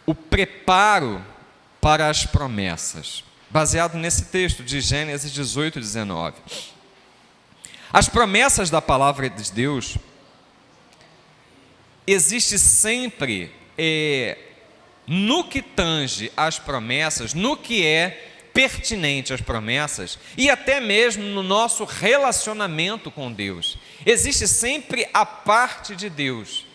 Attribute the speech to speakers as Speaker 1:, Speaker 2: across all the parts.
Speaker 1: o preparo para as promessas, baseado nesse texto de Gênesis 18, 19. As promessas da palavra de Deus, existe sempre, no que tange às promessas, no que é pertinente às promessas, e até mesmo no nosso relacionamento com Deus, existe sempre a parte de Deus.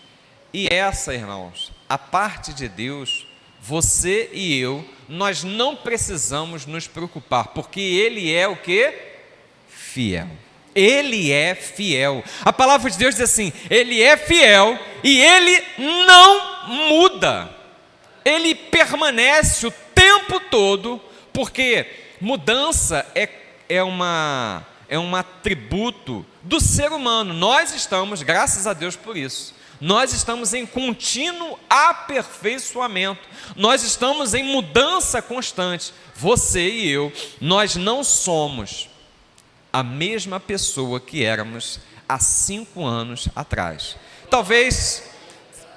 Speaker 1: E essa, irmãos, a parte de Deus, você e eu, nós não precisamos nos preocupar, porque Ele é o quê? Fiel. Ele é fiel. A palavra de Deus diz assim: Ele é fiel e Ele não muda. Ele permanece o tempo todo, porque mudança é um atributo do ser humano. Nós estamos, graças a Deus por isso, nós estamos em contínuo aperfeiçoamento, nós estamos em mudança constante. Você e eu, nós não somos a mesma pessoa que éramos há 5 anos atrás. Talvez,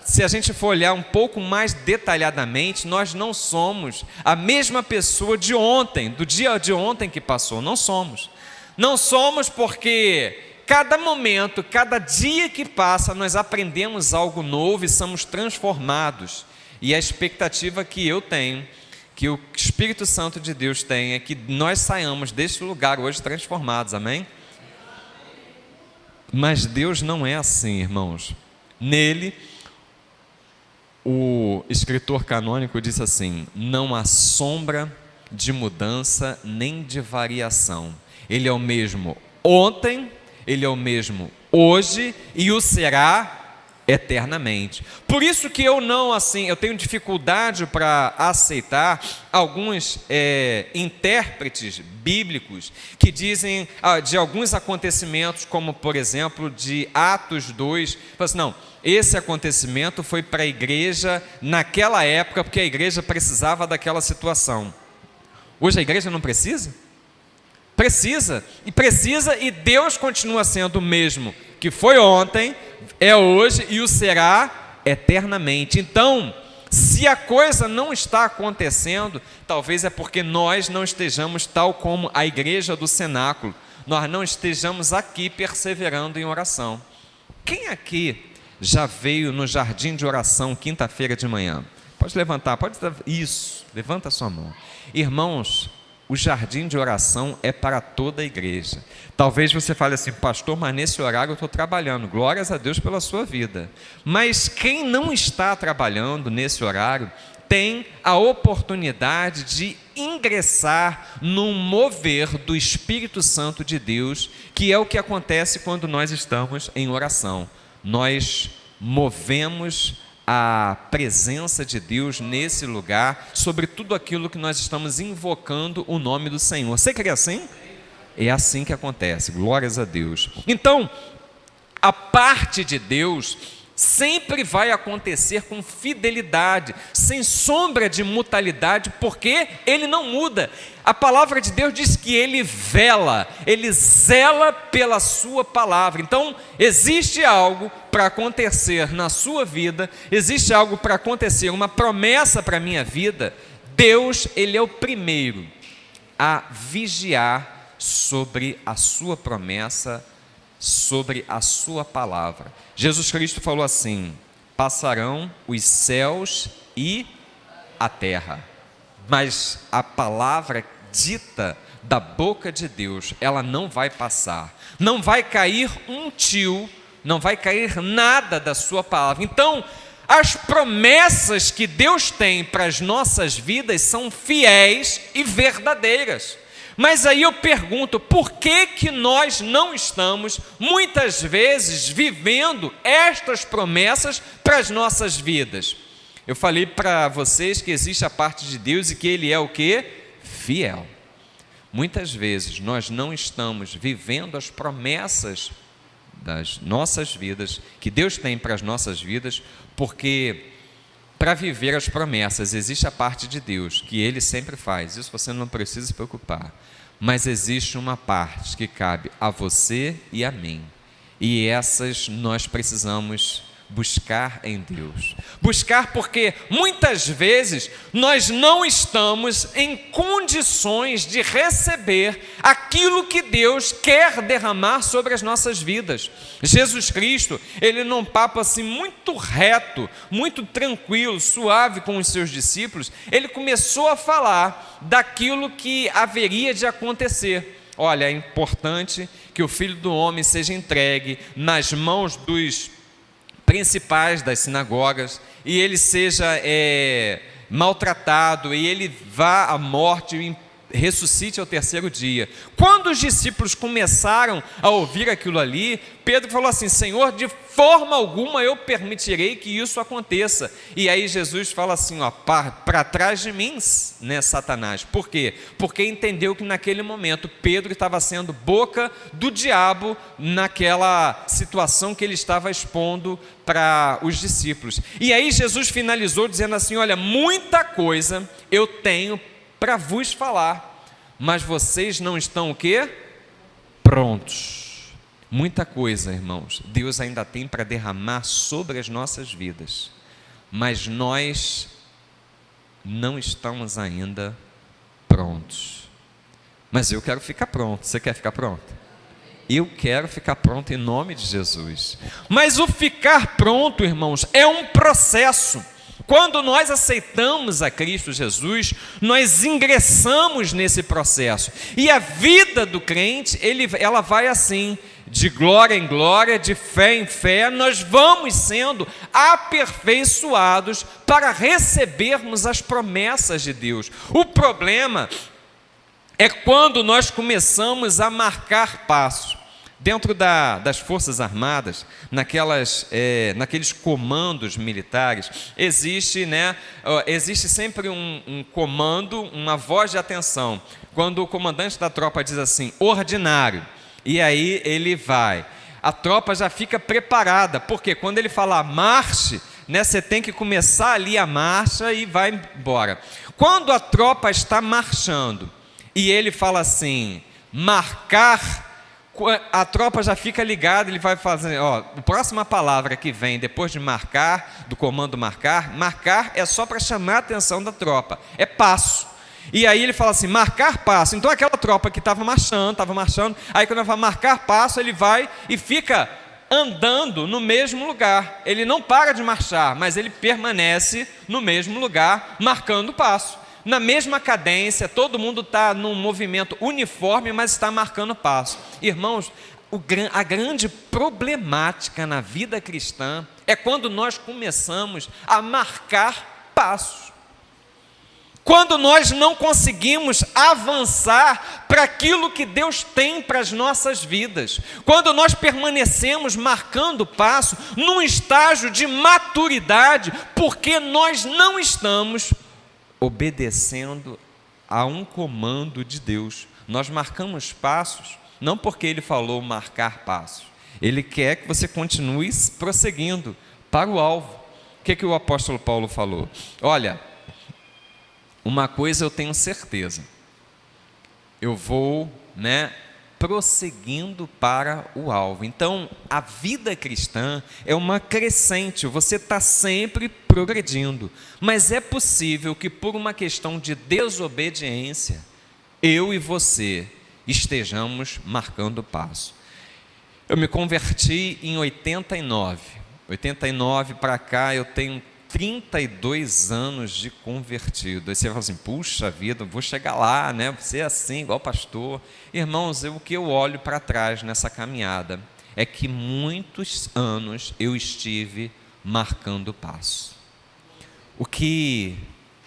Speaker 1: se a gente for olhar um pouco mais detalhadamente, nós não somos a mesma pessoa de ontem, do dia de ontem que passou. Não somos. Não somos porque cada momento, cada dia que passa, nós aprendemos algo novo e somos transformados. E a expectativa que eu tenho, que o Espírito Santo de Deus tem, é que nós saiamos deste lugar hoje transformados, amém? Mas Deus não é assim, irmãos. Nele, o escritor canônico disse assim: não há sombra de mudança nem de variação. Ele é o mesmo ontem, Ele é o mesmo hoje e o será eternamente. Por isso que eu tenho dificuldade para aceitar alguns intérpretes bíblicos que dizem de alguns acontecimentos, como por exemplo de Atos 2, assim, não, esse acontecimento foi para a igreja naquela época, porque a igreja precisava daquela situação. Hoje a igreja não precisa? Precisa, e Deus continua sendo o mesmo que foi ontem, é hoje e o será eternamente. Então, se a coisa não está acontecendo, talvez é porque nós não estejamos tal como a igreja do cenáculo, nós não estejamos aqui perseverando em oração. Quem aqui já veio no jardim de oração quinta-feira de manhã? Pode levantar, isso, levanta a sua mão. Irmãos, o jardim de oração é para toda a igreja. Talvez você fale assim: pastor, mas nesse horário eu estou trabalhando. Glórias a Deus pela sua vida. Mas quem não está trabalhando nesse horário, tem a oportunidade de ingressar num mover do Espírito Santo de Deus, que é o que acontece quando nós estamos em oração. Nós movemos a presença de Deus nesse lugar, sobre tudo aquilo que nós estamos invocando o nome do Senhor. Você crê assim? É assim que acontece, glórias a Deus. Então, a parte de Deus sempre vai acontecer com fidelidade, sem sombra de mutalidade, porque Ele não muda. A palavra de Deus diz que Ele zela pela sua palavra. Então, existe algo para acontecer na sua vida, existe algo para acontecer, uma promessa para a minha vida. Deus, Ele é o primeiro a vigiar sobre a sua promessa, sobre a sua palavra. Jesus Cristo falou assim: passarão os céus e a terra, mas a palavra dita da boca de Deus, ela não vai passar, não vai cair um tio, não vai cair nada da sua palavra. Então, as promessas que Deus tem para as nossas vidas são fiéis e verdadeiras. Mas aí eu pergunto, por que nós não estamos, muitas vezes, vivendo estas promessas para as nossas vidas? Eu falei para vocês que existe a parte de Deus e que Ele é o quê? Fiel. Muitas vezes nós não estamos vivendo as promessas das nossas vidas, que Deus tem para as nossas vidas, porque para viver as promessas existe a parte de Deus, que Ele sempre faz, isso você não precisa se preocupar, mas existe uma parte que cabe a você e a mim, e essas nós precisamos buscar em Deus. Buscar porque muitas vezes nós não estamos em condições de receber aquilo que Deus quer derramar sobre as nossas vidas. Jesus Cristo, ele num papo assim muito reto, muito tranquilo, suave com os seus discípulos, ele começou a falar daquilo que haveria de acontecer. Olha, é importante que o Filho do Homem seja entregue nas mãos dos principais das sinagogas, e ele seja maltratado, e ele vá à morte e ressuscite ao terceiro dia. Quando os discípulos começaram a ouvir aquilo ali, Pedro falou assim: Senhor, de forma alguma eu permitirei que isso aconteça. E aí Jesus fala assim: para trás de mim, né, Satanás. Por quê? Porque entendeu que naquele momento Pedro estava sendo boca do diabo naquela situação que ele estava expondo para os discípulos. E aí Jesus finalizou dizendo assim: olha, muita coisa eu tenho para vos falar, mas vocês não estão o quê? Prontos. Muita coisa, irmãos, Deus ainda tem para derramar sobre as nossas vidas, mas nós não estamos ainda prontos. Mas eu quero ficar pronto. Você quer ficar pronto? Eu quero ficar pronto em nome de Jesus. Mas o ficar pronto, irmãos, é um processo. Quando nós aceitamos a Cristo Jesus, nós ingressamos nesse processo. E a vida do crente, ela vai assim, de glória em glória, de fé em fé, nós vamos sendo aperfeiçoados para recebermos as promessas de Deus. O problema é quando nós começamos a marcar passos. Dentro das Forças Armadas, naqueles comandos militares, existe sempre um comando, uma voz de atenção. Quando o comandante da tropa diz assim, ordinário, e aí ele vai, a tropa já fica preparada, porque quando ele falar marche, né, você tem que começar ali a marcha e vai embora. Quando a tropa está marchando, e ele fala assim, marcar, a tropa já fica ligada, ele vai fazer, a próxima palavra que vem depois de marcar, do comando marcar é só para chamar a atenção da tropa, é passo. E aí ele fala assim, marcar passo. Então aquela tropa que estava marchando, aí quando ele vai marcar passo, ele vai e fica andando no mesmo lugar. Ele não para de marchar, mas ele permanece no mesmo lugar, marcando passo. Na mesma cadência, todo mundo está num movimento uniforme, mas está marcando passo. Irmãos, a grande problemática na vida cristã é quando nós começamos a marcar passos. Quando nós não conseguimos avançar para aquilo que Deus tem para as nossas vidas. Quando nós permanecemos marcando passo num estágio de maturidade, porque nós não estamos obedecendo a um comando de Deus. Nós marcamos passos, não porque Ele falou marcar passos. Ele quer que você continue prosseguindo para o alvo. O que o apóstolo Paulo falou? Olha, uma coisa eu tenho certeza. Eu vou, prosseguindo para o alvo. Então, a vida cristã é uma crescente, você está sempre progredindo, mas é possível que por uma questão de desobediência, eu e você estejamos marcando passo. Eu me converti em 89 para cá eu tenho 32 anos de convertido. Aí você fala assim, puxa vida, vou chegar lá, vou ser assim, igual pastor. Irmãos, o que eu olho para trás nessa caminhada é que muitos anos eu estive marcando passo. O que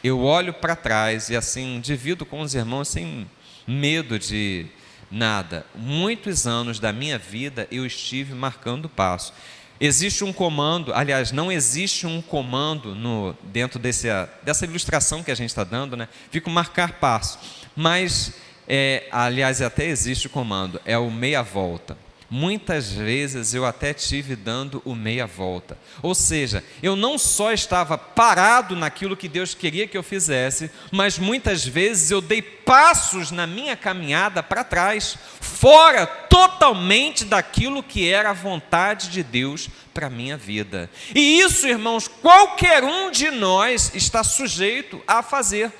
Speaker 1: eu olho para trás e assim, divido com os irmãos sem medo de nada. Muitos anos da minha vida eu estive marcando passo. Existe um comando, aliás, não existe um comando dentro dessa ilustração que a gente está dando, fica o marcar passo, mas, aliás, até existe o comando, é o meia volta. muitas vezes eu até tive dando o meia volta. Ou seja, eu não só estava parado naquilo que Deus queria que eu fizesse, mas muitas vezes eu dei passos na minha caminhada para trás, fora totalmente daquilo que era a vontade de Deus para a minha vida. E isso, irmãos, qualquer um de nós está sujeito a fazer.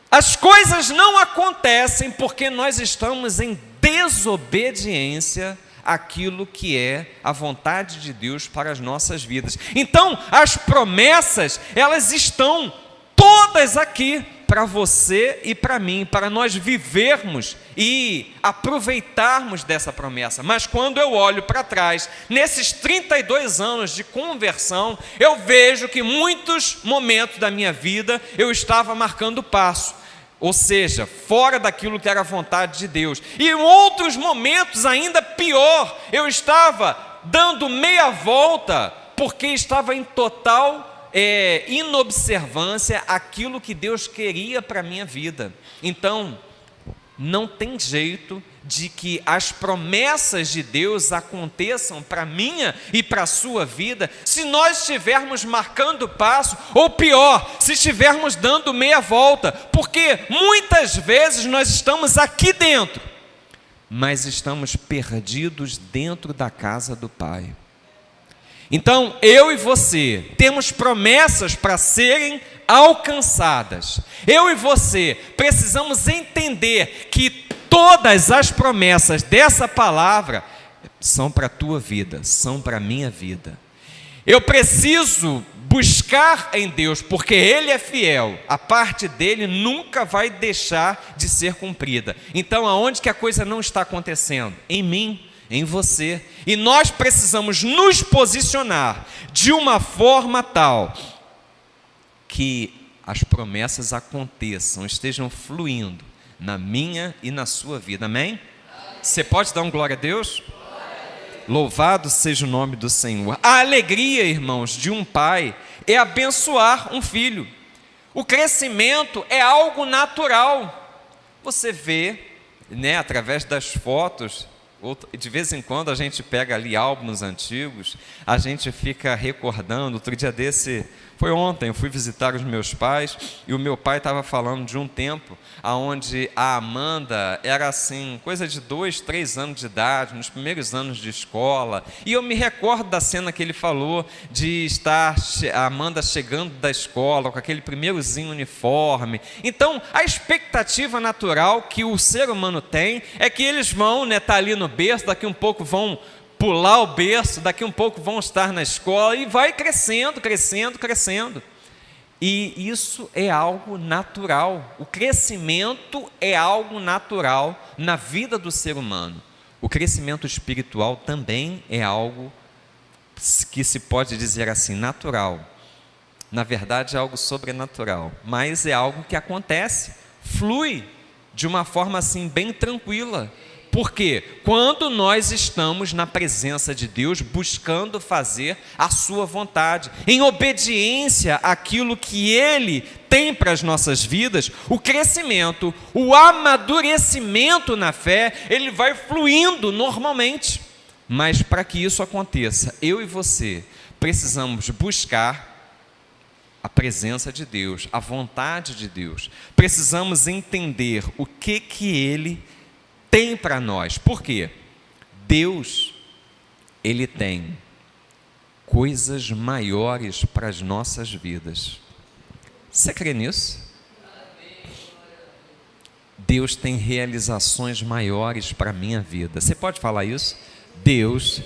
Speaker 1: As coisas não acontecem porque nós estamos em desobediência àquilo que é a vontade de Deus para as nossas vidas. Então, as promessas, elas estão todas aqui para você e para mim, para nós vivermos e aproveitarmos dessa promessa. Mas quando eu olho para trás, nesses 32 anos de conversão, eu vejo que muitos momentos da minha vida eu estava marcando passo, ou seja, fora daquilo que era a vontade de Deus. E em outros momentos, ainda pior, eu estava dando meia volta, porque estava em total inobservância àquilo que Deus queria para a minha vida. Então, não tem jeito de que as promessas de Deus aconteçam para a minha e para a sua vida, se nós estivermos marcando passo, ou pior, se estivermos dando meia volta, porque muitas vezes nós estamos aqui dentro, mas estamos perdidos dentro da casa do Pai. Então, eu e você temos promessas para serem alcançadas. Eu e você precisamos entender que todas as promessas dessa palavra são para a tua vida, são para a minha vida. Eu preciso buscar em Deus, porque Ele é fiel. A parte dele nunca vai deixar de ser cumprida. Então, aonde que a coisa não está acontecendo? Em mim, em você. E nós precisamos nos posicionar de uma forma tal que as promessas aconteçam, estejam fluindo na minha e na sua vida. Amém? Você pode dar um glória a Deus? Louvado seja o nome do Senhor. A alegria, irmãos, de um pai é abençoar um filho. O crescimento é algo natural. Você vê, através das fotos. De vez em quando a gente pega ali álbuns antigos, a gente fica recordando. Outro dia desse, foi ontem, eu fui visitar os meus pais e o meu pai estava falando de um tempo onde a Amanda era assim, coisa de 2, 3 anos de idade, nos primeiros anos de escola, e eu me recordo da cena que ele falou de estar a Amanda chegando da escola com aquele primeirozinho uniforme. Então, a expectativa natural que o ser humano tem é que eles vão estar ali no berço, daqui um pouco vão pular o berço, daqui um pouco vão estar na escola, e vai crescendo, crescendo, crescendo. E isso é algo natural. O crescimento é algo natural na vida do ser humano. O crescimento espiritual também é algo que se pode dizer assim, natural. Na verdade é algo sobrenatural, mas é algo que acontece, flui de uma forma assim bem tranquila. Porque quando nós estamos na presença de Deus, buscando fazer a sua vontade, em obediência àquilo que Ele tem para as nossas vidas, o crescimento, o amadurecimento na fé, ele vai fluindo normalmente. Mas para que isso aconteça, eu e você precisamos buscar a presença de Deus, a vontade de Deus. Precisamos entender o que Ele tem para nós. Por quê? Deus, Ele tem coisas maiores para as nossas vidas. Você crê nisso? Deus tem realizações maiores para a minha vida. Você pode falar isso? Deus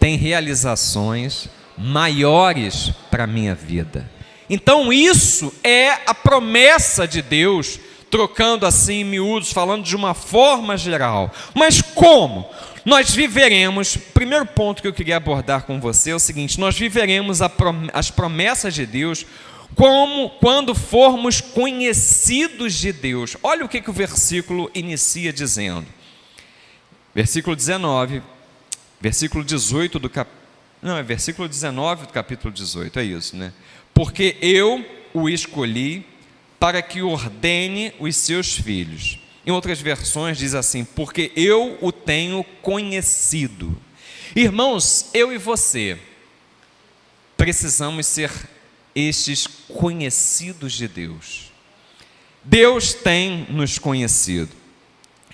Speaker 1: tem realizações maiores para a minha vida. Então isso é a promessa de Deus, trocando assim em miúdos, falando de uma forma geral. Mas como nós viveremos? Primeiro ponto que eu queria abordar com você é o seguinte: nós viveremos as promessas de Deus como quando formos conhecidos de Deus. Olha o que o versículo inicia dizendo. Versículo 19, versículo 18 do versículo 19 do capítulo 18, é isso, né? Porque eu o escolhi para que ordene os seus filhos. Em outras versões diz assim: porque eu o tenho conhecido. Irmãos, eu e você precisamos ser estes conhecidos de Deus. Deus tem nos conhecido.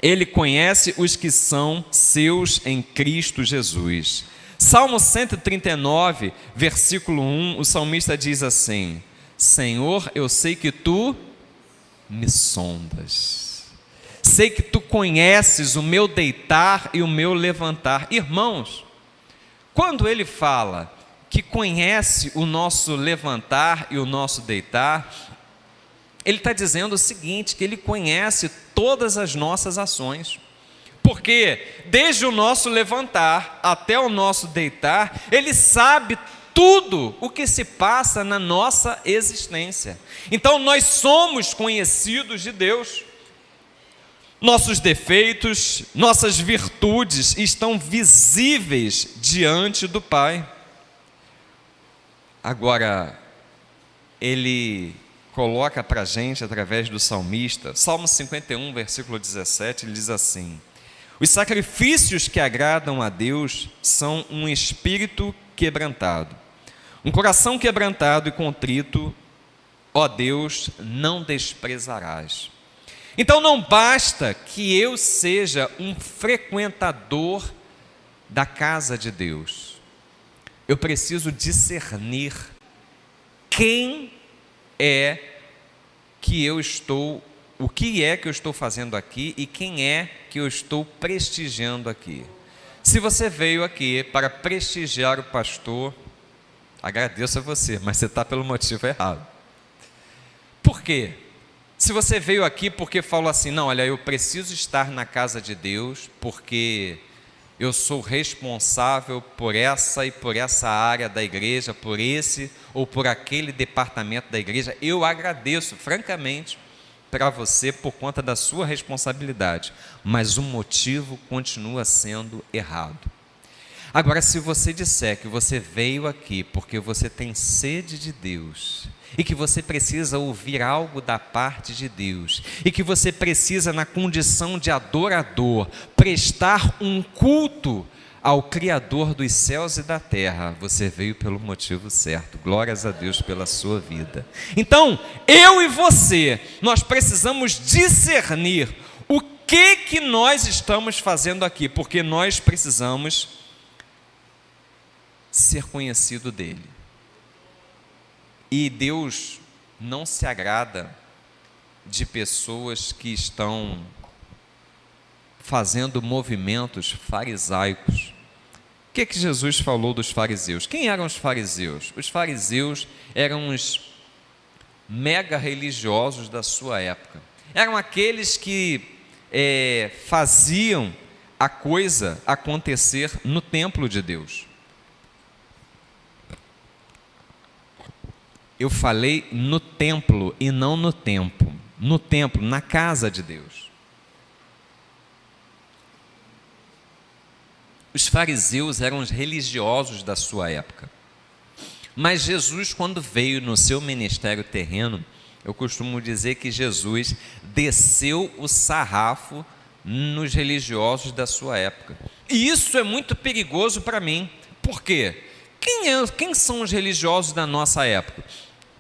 Speaker 1: Ele conhece os que são seus em Cristo Jesus. Salmo 139, versículo 1, o salmista diz assim: Senhor, eu sei que tu me sondas. Sei que tu conheces o meu deitar e o meu levantar. Irmãos, quando ele fala que conhece o nosso levantar e o nosso deitar, ele está dizendo o seguinte, que ele conhece todas as nossas ações. Porque desde o nosso levantar até o nosso deitar, ele sabe tudo o que se passa na nossa existência. Então nós somos conhecidos de Deus. Nossos defeitos, nossas virtudes estão visíveis diante do Pai. Agora, ele coloca para a gente, através do salmista, Salmo 51, versículo 17, ele diz assim: os sacrifícios que agradam a Deus são um espírito quebrantado. Um coração quebrantado e contrito, ó Deus, não desprezarás. Então não basta que eu seja um frequentador da casa de Deus. Eu preciso discernir quem é que eu estou, o que é que eu estou fazendo aqui e quem é que eu estou prestigiando aqui. Se você veio aqui para prestigiar o pastor, agradeço a você, mas você está pelo motivo errado. Por quê? Se você veio aqui porque falou assim, não, olha, eu preciso estar na casa de Deus, porque eu sou responsável por essa e por essa área da igreja, por esse ou por aquele departamento da igreja, eu agradeço, francamente, para você por conta da sua responsabilidade, mas o motivo continua sendo errado. Agora, se você disser que você veio aqui porque você tem sede de Deus e que você precisa ouvir algo da parte de Deus e que você precisa, na condição de adorador, prestar um culto ao Criador dos céus e da terra, você veio pelo motivo certo. Glórias a Deus pela sua vida. Então, eu e você, nós precisamos discernir o que nós estamos fazendo aqui, porque nós precisamos ser conhecido dele. E Deus não se agrada de pessoas que estão fazendo movimentos farisaicos. O que Jesus falou dos fariseus? Quem eram os fariseus? Os fariseus eram os mega religiosos da sua época. Eram aqueles que faziam a coisa acontecer no templo de Deus. Eu falei no templo e não no tempo. No templo, na casa de Deus. Os fariseus eram os religiosos da sua época. Mas Jesus, quando veio no seu ministério terreno, eu costumo dizer que Jesus desceu o sarrafo nos religiosos da sua época. E isso é muito perigoso para mim. Por quê? Quem são os religiosos da nossa época?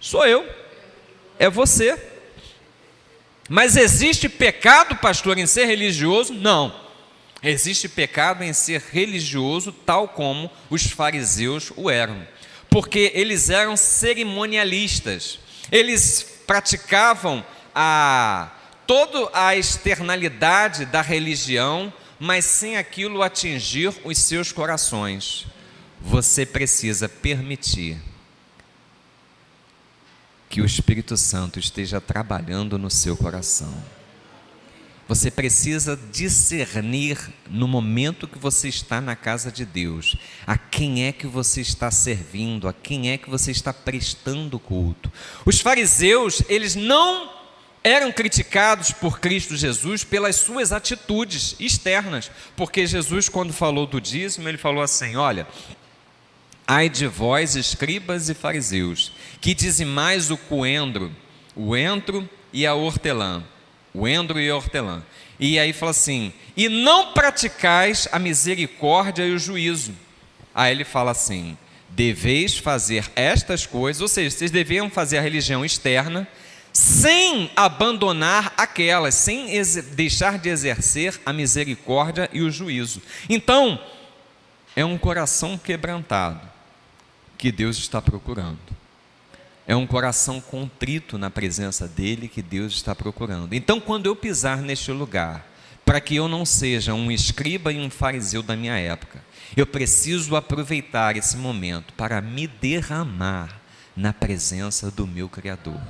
Speaker 1: Sou eu, é você. Mas existe pecado, pastor, em ser religioso? Não. Existe pecado em ser religioso, tal como os fariseus o eram. Porque eles eram cerimonialistas. Eles praticavam toda a externalidade da religião, mas sem aquilo atingir os seus corações. Você precisa permitir que o Espírito Santo esteja trabalhando no seu coração. Você precisa discernir no momento que você está na casa de Deus, a quem é que você está servindo, a quem é que você está prestando culto. Os fariseus, eles não eram criticados por Cristo Jesus pelas suas atitudes externas, porque Jesus, quando falou do dízimo, ele falou assim, olha, ai de vós, escribas e fariseus, que dizimais o coentro e a hortelã. O endro e a hortelã. E aí fala assim, e não praticais a misericórdia e o juízo. Aí ele fala assim: deveis fazer estas coisas, ou seja, vocês deviam fazer a religião externa, sem abandonar aquelas, sem deixar de exercer a misericórdia e o juízo. Então, é um coração quebrantado que Deus está procurando. É um coração contrito na presença dele que Deus está procurando. Então, quando eu pisar neste lugar, para que eu não seja um escriba e um fariseu da minha época, eu preciso aproveitar esse momento para me derramar na presença do meu Criador.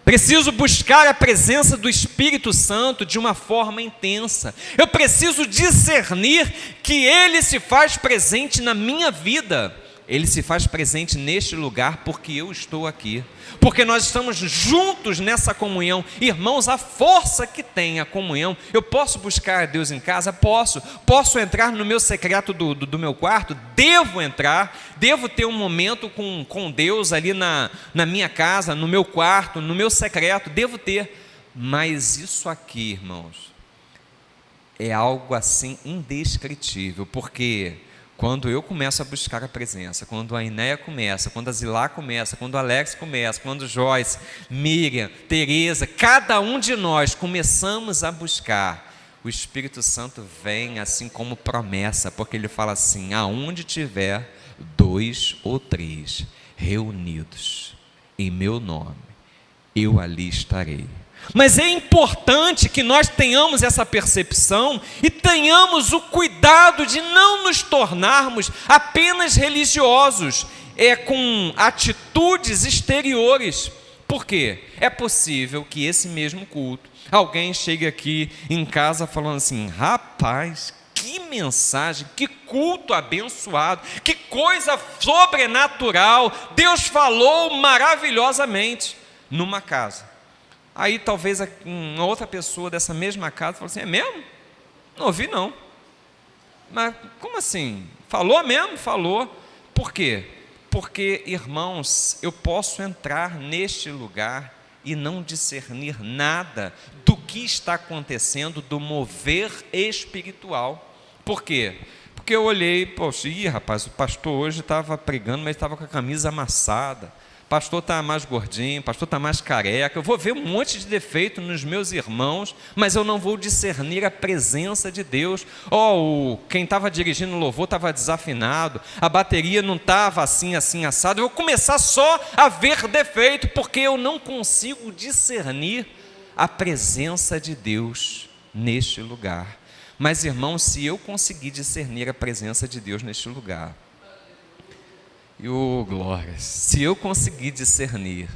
Speaker 1: Preciso buscar a presença do Espírito Santo de uma forma intensa. Eu preciso discernir que Ele se faz presente na minha vida. Ele se faz presente neste lugar porque eu estou aqui, porque nós estamos juntos nessa comunhão. Irmãos, a força que tem a comunhão. Eu posso buscar a Deus em casa? Posso entrar no meu secreto do meu quarto? Devo entrar, devo ter um momento com Deus ali na minha casa, no meu quarto, no meu secreto, devo ter. Mas isso aqui, irmãos, é algo assim indescritível, porque quando eu começo a buscar a presença, quando a Inéia começa, quando a Zilá começa, quando o Alex começa, quando o Joyce, Miriam, Tereza, cada um de nós começamos a buscar, o Espírito Santo vem assim como promessa, porque ele fala assim: aonde tiver 2 ou 3 reunidos em meu nome, eu ali estarei. Mas é importante que nós tenhamos essa percepção e tenhamos o cuidado de não nos tornarmos apenas religiosos, com atitudes exteriores. Por quê? É possível que esse mesmo culto, alguém chegue aqui em casa falando assim: rapaz, que mensagem, que culto abençoado, que coisa sobrenatural, Deus falou maravilhosamente numa casa. Aí talvez uma outra pessoa dessa mesma casa fale assim: é mesmo? Não ouvi não. Mas como assim? Falou mesmo? Falou. Por quê? Porque, irmãos, eu posso entrar neste lugar e não discernir nada do que está acontecendo, do mover espiritual. Por quê? Porque eu olhei, poxa, rapaz, o pastor hoje estava pregando, mas estava com a camisa amassada. Pastor está mais gordinho, pastor está mais careca. Eu vou ver um monte de defeito nos meus irmãos, mas eu não vou discernir a presença de Deus. Quem estava dirigindo o louvor estava desafinado, a bateria não estava assim assado. Eu vou começar só a ver defeito, porque eu não consigo discernir a presença de Deus neste lugar. Mas, irmãos, se eu conseguir discernir a presença de Deus neste lugar, glórias, se eu conseguir discernir,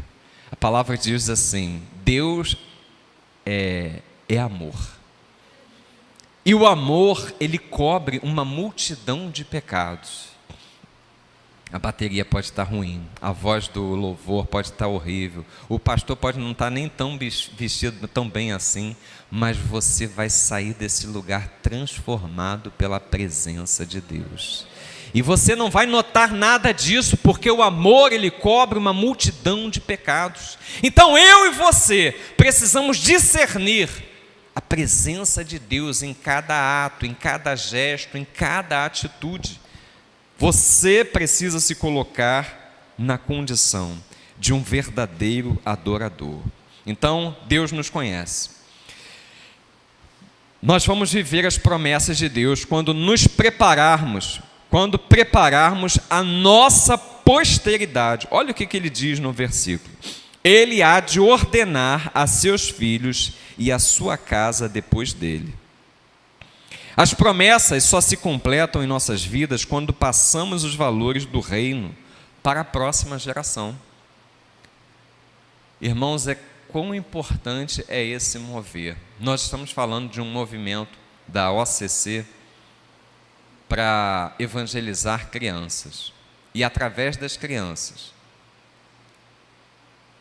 Speaker 1: a palavra diz assim: Deus é amor, e o amor, ele cobre uma multidão de pecados. A bateria pode estar ruim, a voz do louvor pode estar horrível, o pastor pode não estar nem tão vestido tão bem assim, mas você vai sair desse lugar transformado pela presença de Deus. E você não vai notar nada disso, porque o amor, ele cobre uma multidão de pecados. Então eu e você precisamos discernir a presença de Deus em cada ato, em cada gesto, em cada atitude. Você precisa se colocar na condição de um verdadeiro adorador. Então, Deus nos conhece. Nós vamos viver as promessas de Deus quando nos prepararmos, quando prepararmos a nossa posteridade. Olha o que ele diz no versículo: ele há de ordenar a seus filhos e a sua casa depois dele. As promessas só se completam em nossas vidas quando passamos os valores do reino para a próxima geração. Irmãos, quão importante é esse mover. Nós estamos falando de um movimento da OCC para evangelizar crianças. E através das crianças,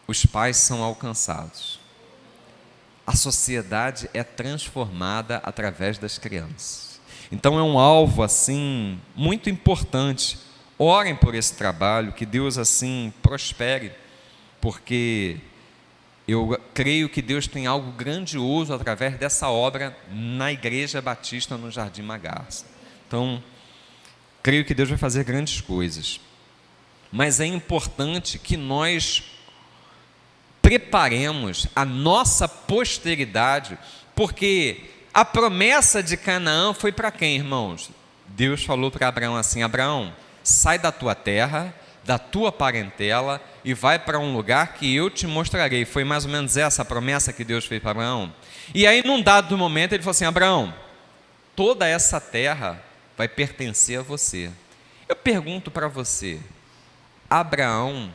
Speaker 1: os pais são alcançados. A sociedade é transformada através das crianças. Então é um alvo assim muito importante. Orem por esse trabalho, que Deus assim prospere, porque eu creio que Deus tem algo grandioso através dessa obra na Igreja Batista no Jardim Magarça. Então, Creio que Deus vai fazer grandes coisas. Mas é importante que nós preparemos a nossa posteridade, porque a promessa de Canaã foi para quem, irmãos? Deus falou para Abraão assim: Abraão, sai da tua terra, da tua parentela e vai para um lugar que eu te mostrarei. Foi mais ou menos essa a promessa que Deus fez para Abraão. E aí, num dado momento, ele falou assim: Abraão, toda essa terra vai pertencer a você. Eu pergunto para você, Abraão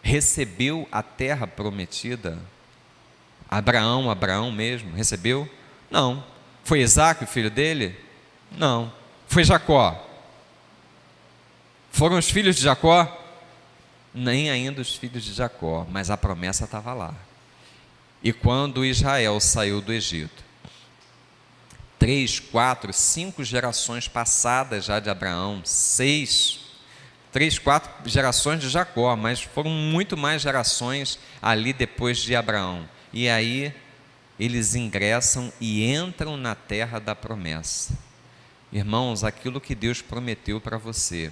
Speaker 1: recebeu a terra prometida? Abraão mesmo, recebeu? Não. Foi Isaque o filho dele? Não. Foi Jacó? Foram os filhos de Jacó? Nem ainda os filhos de Jacó, mas a promessa estava lá. E quando Israel saiu do Egito, 3, 4, 5 gerações passadas já de Abraão, 3, 4 gerações de Jacó, mas foram muito mais gerações ali depois de Abraão. E aí eles ingressam e entram na terra da promessa. Irmãos, aquilo que Deus prometeu para você,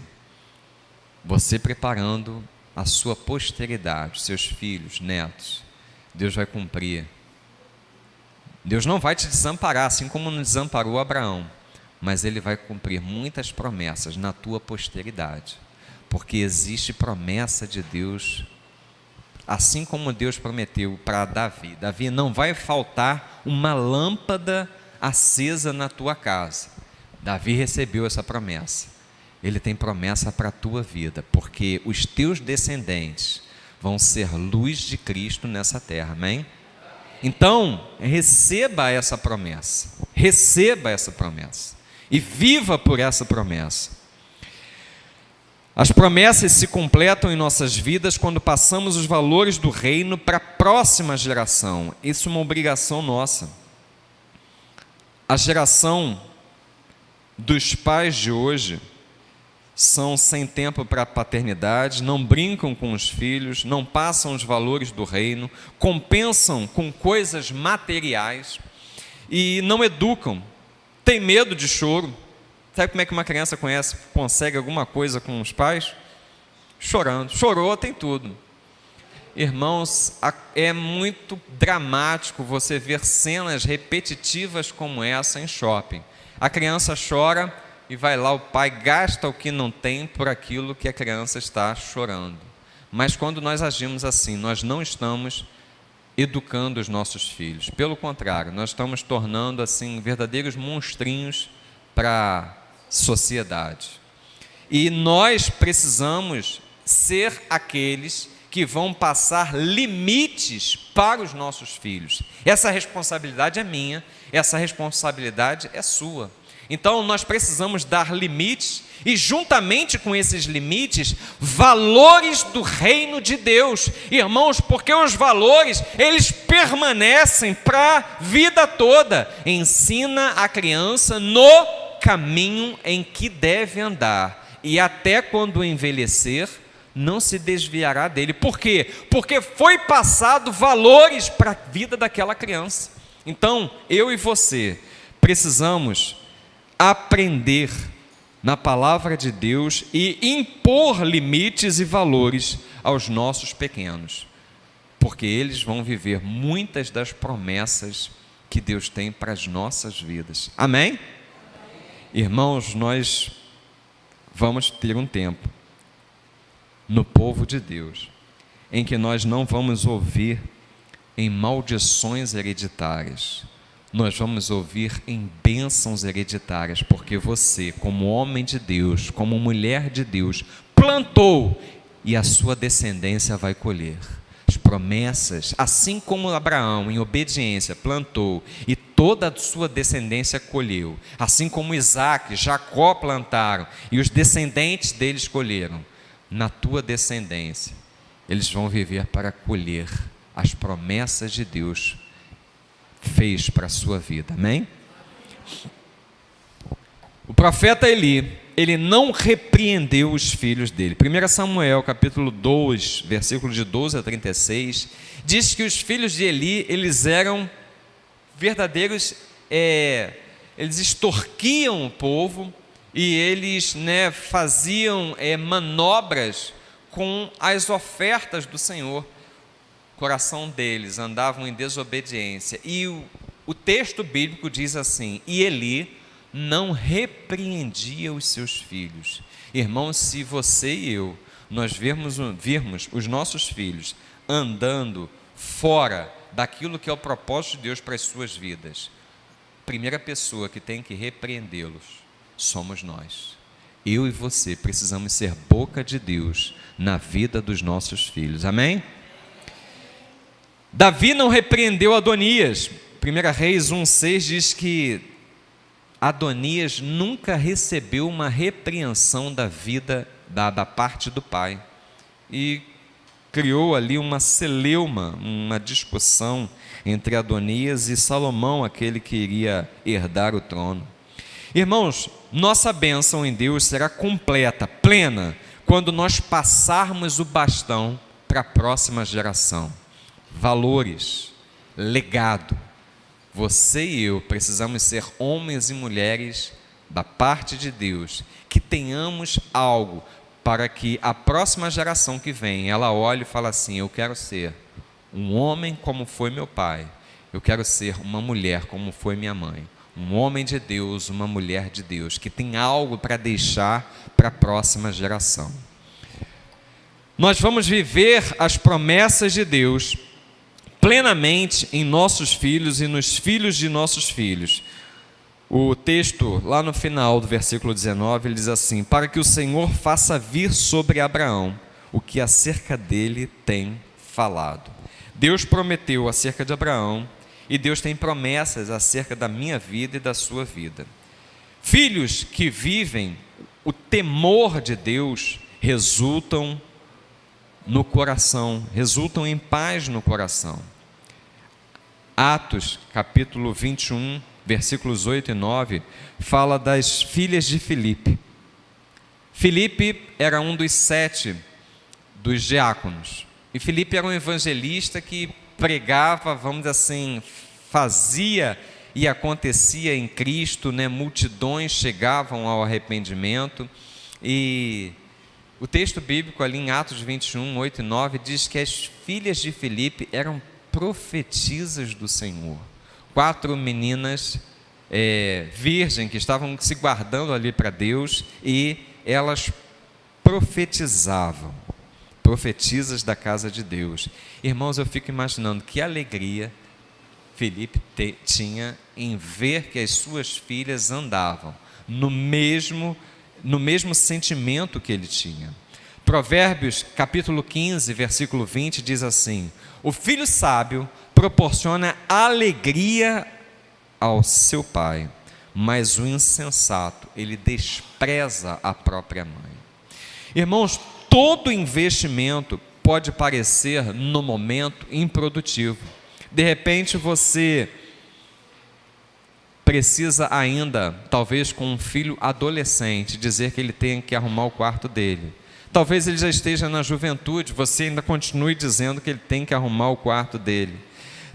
Speaker 1: você preparando a sua posteridade, seus filhos, netos, Deus vai cumprir. Deus não vai te desamparar, assim como não desamparou Abraão, mas Ele vai cumprir muitas promessas na tua posteridade, porque existe promessa de Deus, assim como Deus prometeu para Davi. Davi, não vai faltar uma lâmpada acesa na tua casa. Davi recebeu essa promessa. Ele tem promessa para a tua vida, porque os teus descendentes vão ser luz de Cristo nessa terra, amém? Então, receba essa promessa e viva por essa promessa. As promessas se completam em nossas vidas quando passamos os valores do reino para a próxima geração. Isso é uma obrigação nossa. A geração dos pais de hoje são sem tempo para a paternidade, não brincam com os filhos, não passam os valores do reino, compensam com coisas materiais e não educam, tem medo de choro. Sabe como é que uma criança consegue alguma coisa com os pais? Chorando. Chorou, tem tudo. Irmãos, é muito dramático você ver cenas repetitivas como essa em shopping. A criança chora e vai lá, o pai gasta o que não tem por aquilo que a criança está chorando. Mas quando nós agimos assim, nós não estamos educando os nossos filhos. Pelo contrário, nós estamos tornando assim verdadeiros monstrinhos para a sociedade. E nós precisamos ser aqueles que vão passar limites para os nossos filhos. Essa responsabilidade é minha, essa responsabilidade é sua. Então nós precisamos dar limites e, juntamente com esses limites, valores do reino de Deus, irmãos, porque os valores, eles permanecem para a vida toda. Ensina a criança no caminho em que deve andar, e até quando envelhecer, não se desviará dele. Por quê? Porque foi passado valores para a vida daquela criança. Então, eu e você precisamos aprender na palavra de Deus e impor limites e valores aos nossos pequenos, porque eles vão viver muitas das promessas que Deus tem para as nossas vidas. Amém? Irmãos, nós vamos ter um tempo no povo de Deus em que nós não vamos ouvir em maldições hereditárias, nós vamos ouvir em bênçãos hereditárias, porque você, como homem de Deus, como mulher de Deus, plantou e a sua descendência vai colher as promessas, assim como Abraão, em obediência, plantou e toda a sua descendência colheu, assim como Isaque, Jacó plantaram e os descendentes deles colheram. Na tua descendência, eles vão viver para colher as promessas de Deus fez para a sua vida, amém? O profeta Eli, ele não repreendeu os filhos dele. 1 Samuel, capítulo 2, versículo de 12 a 36, diz que os filhos de Eli, eles eram verdadeiros, eles extorquiam o povo, e eles, né, faziam manobras com as ofertas do Senhor. O coração deles andavam em desobediência. E o texto bíblico diz assim: e Eli não repreendia os seus filhos. Irmãos, se você e eu, nós virmos os nossos filhos andando fora daquilo que é o propósito de Deus para as suas vidas, a primeira pessoa que tem que repreendê-los somos nós. Eu e você precisamos ser boca de Deus na vida dos nossos filhos, amém? Davi não repreendeu Adonias. 1 Reis 1,6 diz que Adonias nunca recebeu uma repreensão da parte do pai, e criou ali uma celeuma, uma discussão entre Adonias e Salomão, aquele que iria herdar o trono. Irmãos, nossa bênção em Deus será completa, plena, quando nós passarmos o bastão para a próxima geração. Valores, legado. Você e eu precisamos ser homens e mulheres da parte de Deus, que tenhamos algo para que a próxima geração que vem, ela olhe e fale assim: eu quero ser um homem como foi meu pai, eu quero ser uma mulher como foi minha mãe, um homem de Deus, uma mulher de Deus, que tem algo para deixar para a próxima geração. Nós vamos viver as promessas de Deus plenamente em nossos filhos e nos filhos de nossos filhos. O texto, lá no final do versículo 19, ele diz assim: para que o Senhor faça vir sobre Abraão o que acerca dele tem falado. Deus prometeu acerca de Abraão, e Deus tem promessas acerca da minha vida e da sua vida. Filhos que vivem o temor de Deus resultam no coração, resultam em paz no coração. Atos, capítulo 21, versículos 8 e 9, fala das filhas de Filipe. Filipe era um dos 7 dos diáconos. E Filipe era um evangelista que pregava, vamos dizer assim, fazia e acontecia em Cristo, né? Multidões chegavam ao arrependimento. E o texto bíblico ali em Atos 21, 8 e 9 diz que as filhas de Filipe eram profetisas do Senhor. 4 meninas virgens que estavam se guardando ali para Deus, e elas profetizavam, profetisas da casa de Deus. Irmãos, eu fico imaginando que alegria Filipe tinha em ver que as suas filhas andavam no mesmo sentimento que ele tinha. Provérbios capítulo 15, versículo 20 diz assim: o filho sábio proporciona alegria ao seu pai, mas o insensato, ele despreza a própria mãe. Irmãos, todo investimento pode parecer no momento improdutivo. De repente você precisa ainda, talvez com um filho adolescente, dizer que ele tem que arrumar o quarto dele. Talvez ele já esteja na juventude, você ainda continue dizendo que ele tem que arrumar o quarto dele.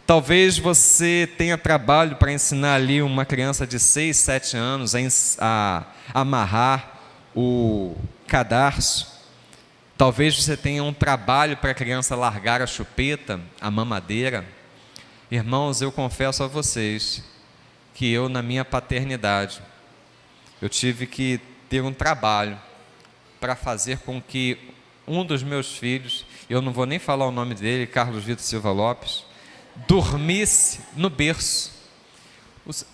Speaker 1: Talvez você tenha trabalho para ensinar ali uma criança de 6, 7 anos a amarrar o cadarço. Talvez você tenha um trabalho para a criança largar a chupeta, a mamadeira. Irmãos, eu confesso a vocês que eu, na minha paternidade, eu tive que ter um trabalho para fazer com que um dos meus filhos, eu não vou nem falar o nome dele, Carlos Vitor Silva Lopes, dormisse no berço.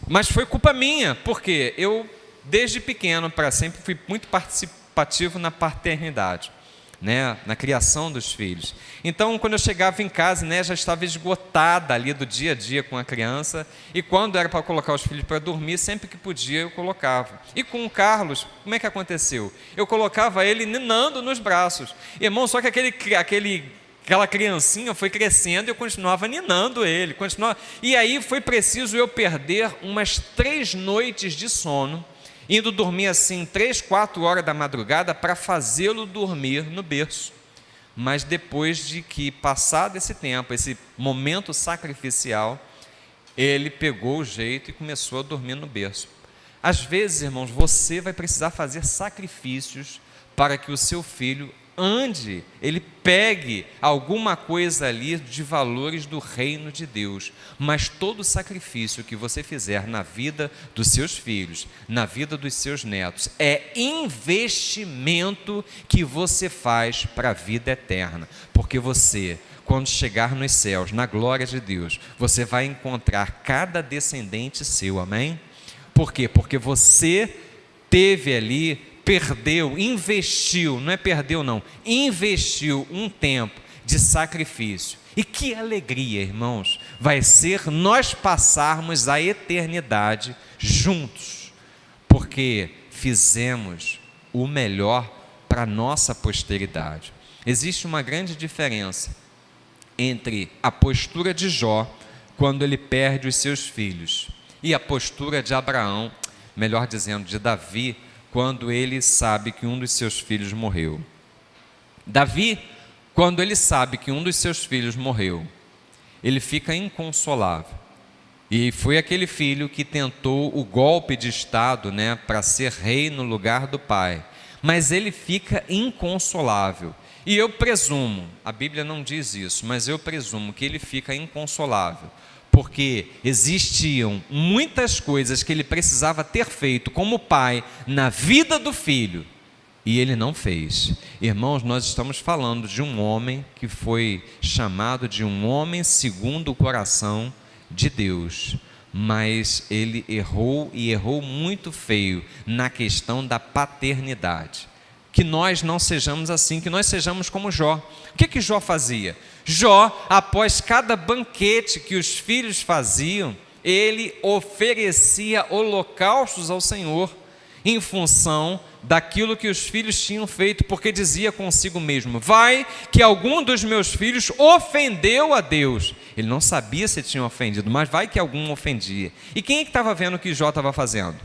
Speaker 1: Mas foi culpa minha, porque eu, desde pequeno para sempre, fui muito participativo na paternidade, né, na criação dos filhos. Então, quando eu chegava em casa, né, já estava esgotada ali do dia a dia com a criança, e quando era para colocar os filhos para dormir, sempre que podia eu colocava. E com o Carlos, como é que aconteceu? Eu colocava ele ninando nos braços. Irmão, só que aquela criancinha foi crescendo e eu continuava ninando ele. E aí foi preciso eu perder umas 3 noites de sono, indo dormir assim 3, 4 horas da madrugada para fazê-lo dormir no berço. Mas depois de que passado esse tempo, esse momento sacrificial, ele pegou o jeito e começou a dormir no berço. Às vezes, irmãos, você vai precisar fazer sacrifícios para que o seu filho ande, ele pegue alguma coisa ali de valores do reino de Deus. Mas todo sacrifício que você fizer na vida dos seus filhos, na vida dos seus netos, é investimento que você faz para a vida eterna. Porque você, quando chegar nos céus, na glória de Deus, você vai encontrar cada descendente seu, amém? Por quê? Porque você teve ali, perdeu, investiu, não é perdeu não, investiu um tempo de sacrifício. E que alegria, irmãos, vai ser nós passarmos a eternidade juntos, porque fizemos o melhor para a nossa posteridade. Existe uma grande diferença entre a postura de Jó, quando ele perde os seus filhos, e a postura de Abraão, melhor dizendo, de Davi, quando ele sabe que um dos seus filhos morreu. Davi, quando ele sabe que um dos seus filhos morreu, ele fica inconsolável. E foi aquele filho que tentou o golpe de Estado, para ser rei no lugar do pai. Mas ele fica inconsolável. E eu presumo, a Bíblia não diz isso, mas eu presumo que ele fica inconsolável, porque existiam muitas coisas que ele precisava ter feito como pai na vida do filho, e ele não fez. Irmãos, nós estamos falando de um homem que foi chamado de um homem segundo o coração de Deus, mas ele errou, e errou muito feio, na questão da paternidade. Que nós não sejamos assim, que nós sejamos como Jó. O que Jó fazia? Jó, após cada banquete que os filhos faziam, ele oferecia holocaustos ao Senhor, em função daquilo que os filhos tinham feito, porque dizia consigo mesmo: vai que algum dos meus filhos ofendeu a Deus. Ele não sabia se tinha ofendido, mas vai que algum ofendia. E quem é que estava vendo o que Jó estava fazendo?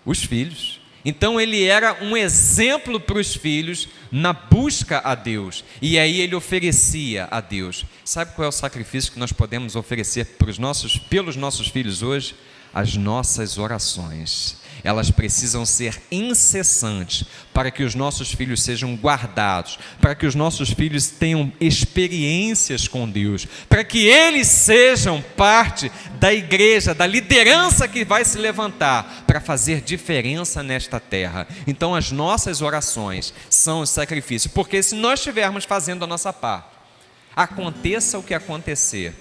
Speaker 1: Os filhos. Então ele era um exemplo para os filhos na busca a Deus, e aí ele oferecia a Deus. Sabe qual é o sacrifício que nós podemos oferecer pelos nossos filhos hoje? As nossas orações. Elas precisam ser incessantes, para que os nossos filhos sejam guardados, para que os nossos filhos tenham experiências com Deus, para que eles sejam parte da igreja, da liderança que vai se levantar para fazer diferença nesta terra. Então as nossas orações são o sacrifício, porque se nós estivermos fazendo a nossa parte, aconteça o que acontecer,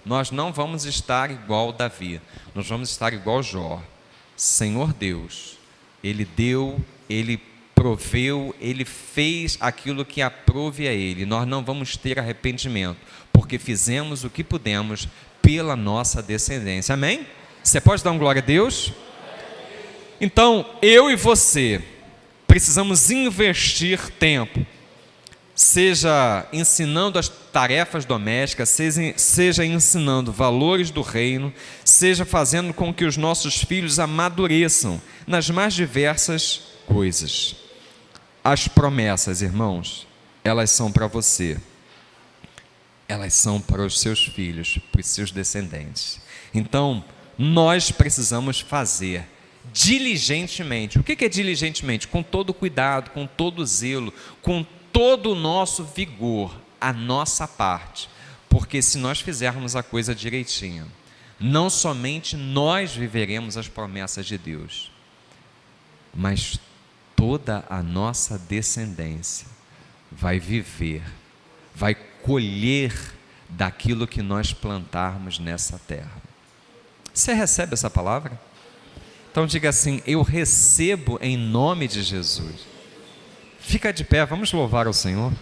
Speaker 1: nós não vamos estar igual Davi, nós vamos estar igual Jó. Senhor Deus, Ele deu, Ele proveu, Ele fez aquilo que aprove a Ele. Nós não vamos ter arrependimento, porque fizemos o que pudemos pela nossa descendência. Amém? Você pode dar um glória a Deus? Então, eu e você precisamos investir tempo, seja ensinando as tarefas domésticas, seja ensinando valores do reino, seja fazendo com que os nossos filhos amadureçam nas mais diversas coisas. As promessas, irmãos, elas são para você, elas são para os seus filhos, para os seus descendentes. Então, nós precisamos fazer diligentemente. O que é diligentemente? Com todo cuidado, com todo zelo, com todo o nosso vigor, a nossa parte, porque se nós fizermos a coisa direitinho, não somente nós viveremos as promessas de Deus, mas toda a nossa descendência vai viver, vai colher daquilo que nós plantarmos nessa terra. Você recebe essa palavra? Então diga assim: eu recebo em nome de Jesus. Fica de pé, vamos louvar ao Senhor.